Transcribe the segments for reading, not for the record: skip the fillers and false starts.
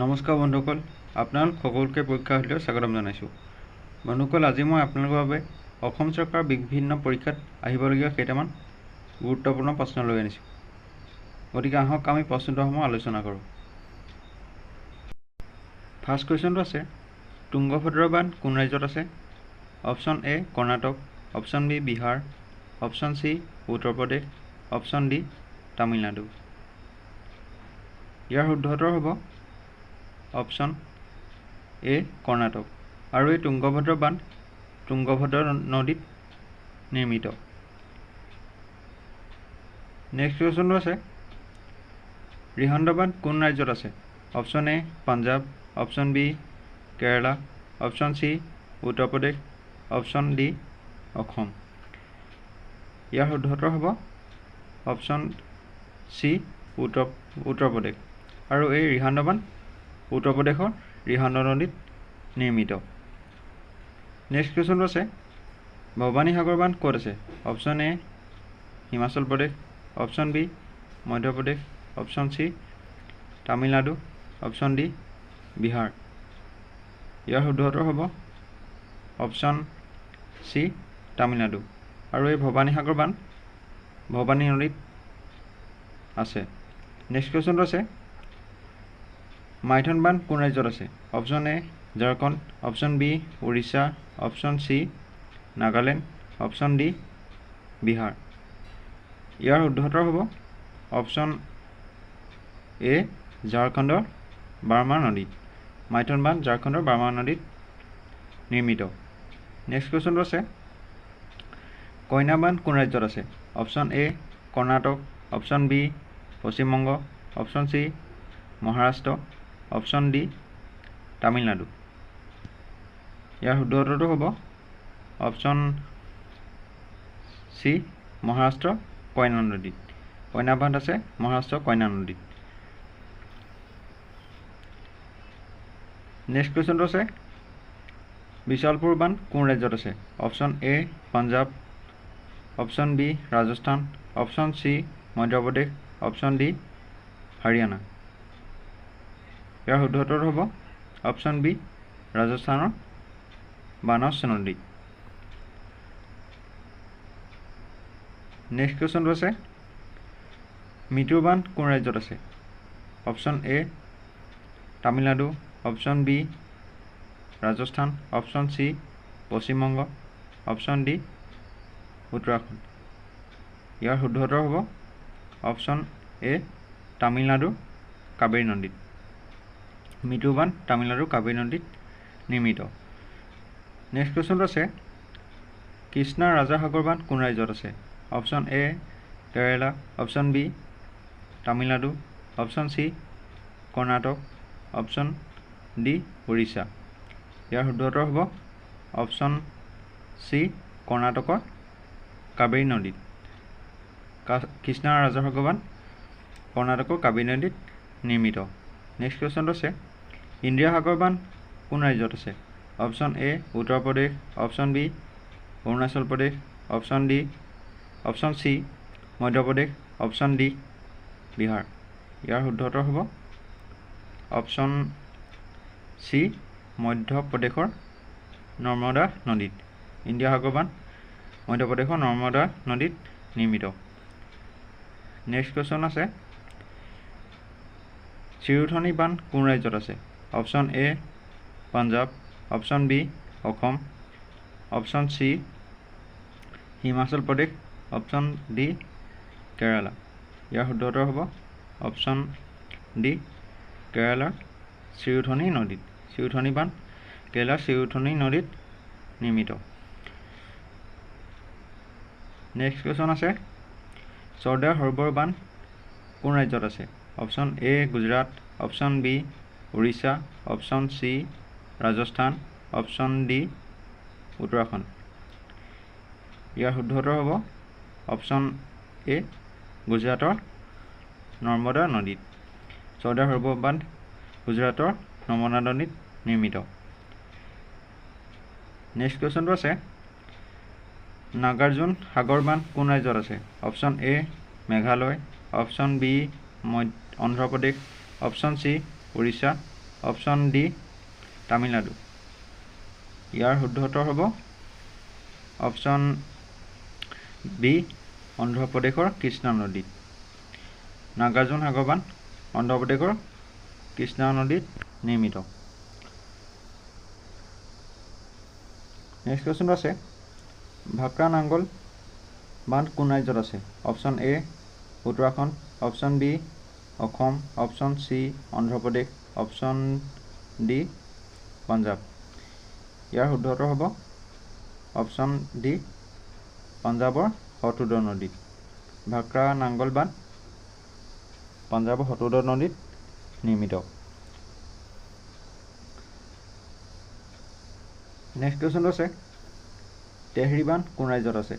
নমস্কাৰ বন্ধুসকল, আপোনালোক সকলোকে পৰীক্ষা হলেও স্বাগতম জনাইছোঁ। বন্ধুসকল, আজি মই আপোনালোকৰ বাবে অসম চৰকাৰৰ বিভিন্ন পৰীক্ষাত আহিবলগীয়া কেইটামান গুৰুত্বপূৰ্ণ প্ৰশ্ন লৈ আনিছোঁ। গতিকে আহক আমি প্ৰশ্নোত্তৰসমূহ আলোচনা কৰোঁ। ফাৰ্ষ্ট কুৱেশ্যনটো আছে, তুংগভদ্ৰা বান্ধ কোন ৰাজ্যত আছে? Option A Karnataka, option B Bihar, option C Uttar Pradesh, option D Tamil Nadu. ইয়াৰ শুদ্ধ উত্তৰ হ'ব অপশ্যন এ কৰ্ণাটক। আৰু এই তুংগভদ্ৰা বান্ধ তুংগভদ্ৰা নদীত নিৰ্মিত। নেক্সট কুৱেশ্যনটো আছে, ৰিহান্দ বান্ধ কোন ৰাজ্যত আছে? Option A Punjab, option B Kerala, option C Uttar Pradesh, option D Assam. ইয়াৰ শুদ্ধ উত্তৰ হ'ব অপশ্যন চি উত্তৰ প্ৰদেশ। আৰু এই ৰিহান্দ বান্ধ উত্তৰ প্ৰদেশৰ ৰিহান্দ নদীত নিৰ্মিত। নেক্সট কুৱেশ্যনটো আছে, ভৱানী সাগৰ বান্ধ ক'ত আছে? Option A Himachal Pradesh, option B Madhya Pradesh, option C Tamil Nadu, option D Bihar. ইয়াৰ শুদ্ধ উত্তৰ হ'ব অপশ্যন চি তামিলনাডু। আৰু এই ভৱানী সাগৰ বান্ধ ভৱানী নদীত আছে। নেক্সট কুৱেশ্যনটো আছে, মাইথন বান্ধ কোন ৰাজ্যত আছে? Option A Jharkhand, option B Orissa, option C Nagaland, option D Bihar. ইয়াৰ শুদ্ধ উত্তৰ হ'ব অপশ্যন এ ঝাৰখণ্ডৰ বাৰ্মা নদীত। মাইথন বান্ধ ঝাৰখণ্ডৰ বাৰ্মা নদীত নিৰ্মিত। নেক্সট কুৱেশ্যনটো আছে, কইনা বান্ধ কোন ৰাজ্যত আছে? Option A Karnataka, option B Paschimbanga, option C Maharashtra, option D Tamil Nadu. ইয়াৰ শুদ্ধ উত্তৰটো হ'ব অপশ্যন চি মহাৰাষ্ট্ৰ কইনা নদীত। কইনা বান্ধ আছে মহাৰাষ্ট্ৰ কইনা নদীত। নেক্সট কুৱেশ্যনটো আছে, বিশালপুৰ বান্ধ কোন ৰাজ্যত আছে? Option A Punjab, option B Rajasthan, option C Madhya Pradesh, option D Haryana. ইয়াৰ শুদ্ধ উত্তৰ হ'ব অপশ্যন বি ৰাজস্থানৰ বানস নদীত। নেক্সট কুৱেশ্যনটো আছে, মিতুৰ বান্ধ কোন ৰাজ্যত আছে? Option A Tamil Nadu, option B Rajasthan, option C Paschimbanga, option D Uttarakhand. ইয়াৰ শুদ্ধ উত্তৰ হ'ব অপশ্যন এ তামিলনাডুৰ কাবেৰী নদীত। মিতুৰ বান্ধ তামিলনাডুৰ কাবেৰী নদীত নিৰ্মিত। নেক্সট কুৱেশ্যনটো আছে, কৃষ্ণা ৰাজাসাগৰ বান্ধ কোন ৰাজ্যত আছে? Option A Kerala, option B Tamil Nadu, option C Karnataka, option D Orissa. ইয়াৰ শুদ্ধ উত্তৰ হ'ব অপশ্যন চি কৰ্ণাটকৰ কাবেৰী নদীত। কৃষ্ণা ৰাজাসাগৰ বান্ধ কৰ্ণাটকৰ কাবেৰী নদীত নিৰ্মিত। নেক্সট কুৱেশ্যনটো আছে, ইন্দিৰা সাগৰ বান্ধ কোন ৰাজ্যত আছে? Option A Uttar Pradesh, option B Arunachal Pradesh, option C Madhya Pradesh, option D Bihar. ইয়াৰ শুদ্ধ উত্তৰ হ'ব অপশ্যন চি মধ্যপ্ৰদেশৰ নৰ্মদা নদীত। ইন্দিৰা সাগৰ বান্ধ মধ্যপ্ৰদেশৰ নৰ্মদা নদীত নিৰ্মিত। নেক্সট কুৱেশ্যন আছে, চিৰুথনী বান্ধ কোন ৰাজ্যত আছে? Option A Punjab, option B Assam, option C Himachal Pradesh, option D Kerala. ইয়াৰ শুদ্ধ উত্তৰ হ'ব অপশ্যন ডি কেৰালাৰ চিৰুথনী নদীত। চিৰুথনী বান্ধ কেৰালাৰ চিৰুথনী নদীত নিৰ্মিত। নেক্সট কুৱেশ্যন আছে, চৰ্দাৰ সৰোবৰ বান্ধ কোন ৰাজ্যত আছে? Option A Gujarat, option B Orissa, option C Rajasthan, option D Uttarakhand. ইয়াৰ শুদ্ধ উত্তৰ হ'ব অপশ্যন এ গুজৰাটৰ নৰ্মদা নদীত। চৰ্দাৰ সৰোবৰ বান্ধ গুজৰাটৰ নৰ্মদা নদীত নিৰ্মিত। নেক্সট কুৱেশ্যনটো আছে, নাগাৰ্জুন সাগৰ বান্ধ কোন ৰাজ্যত আছে? Option A Meghalaya, option B Andhra Pradesh, option C Orissa, option D Tamil Nadu. ইয়াৰ শুদ্ধ উত্তৰ হ'ব অপশ্যন বি অন্ধ্ৰপ্ৰদেশৰ কৃষ্ণা নদীত। নাগাৰ্জুন সাগৰ বান্ধ অন্ধ্ৰপ্ৰদেশৰ কৃষ্ণা নদীত নিৰ্মিত। নেক্সট কুৱেশ্যনটো আছে ভাক্ৰা নাংগল বান্ধ কোন ৰাজ্যত আছে? Option A Uttarakhand, option B Assam, option C Andhra Pradesh, option D Punjab. ইয়াৰ শুদ্ধ উত্তৰ হ'ব অপশ্যন ডি পাঞ্জাৱৰ হঠুদৰ নদীত। ভাক্ৰা নাংগল বান্ধ পাঞ্জাৱৰ হঠুদৰ নদীত নিৰ্মিত। নেক্সট কুৱেশ্যনটো আছে তেহৰী বান্ধ কোন ৰাজ্যত আছে?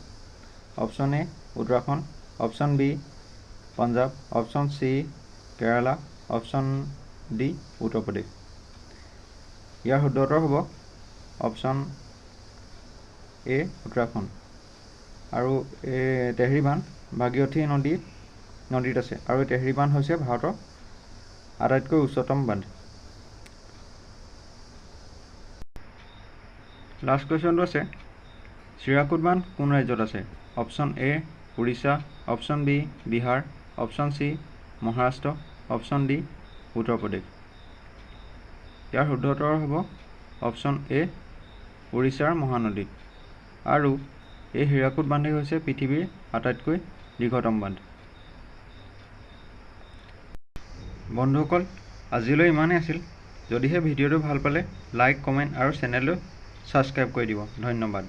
Option A Uttarakhand, option B Punjab, option C Kerala, option D Uttar Pradesh. ইয়াৰ শুদ্ধ উত্তৰ হ'ব অপশ্যন এ উত্তৰাখণ্ড। আৰু এই তেহৰী বান্ধ ভাগীৰথী নদীত আছে আৰু এই তেহৰী বান্ধ হৈছে ভাৰতৰ আটাইতকৈ উচ্চতম বান্ধ। লাষ্ট কুৱেশ্যনটো আছে চিৰাকুট বান্ধ কোন ৰাজ্যত আছে? Option A Orissa, option B Bihar, option C Maharashtra, option D Uttar Pradesh. ইয়াৰ শুদ্ধ উত্তৰ হ'ব অপশ্যন এ উৰিষ্যাৰ মহানদীত। আৰু এই হীৰাকুদ বান্ধেই হৈছে পৃথিৱীৰ আটাইতকৈ দীৰ্ঘতম বান্ধ। বন্ধুসকল আজিলৈ ইমানেই আছিল। যদিহে ভিডিঅ'টো ভাল পালে লাইক, কমেণ্ট আৰু চেনেলটো ছাবস্ক্ৰাইব কৰি দিব। ধন্যবাদ।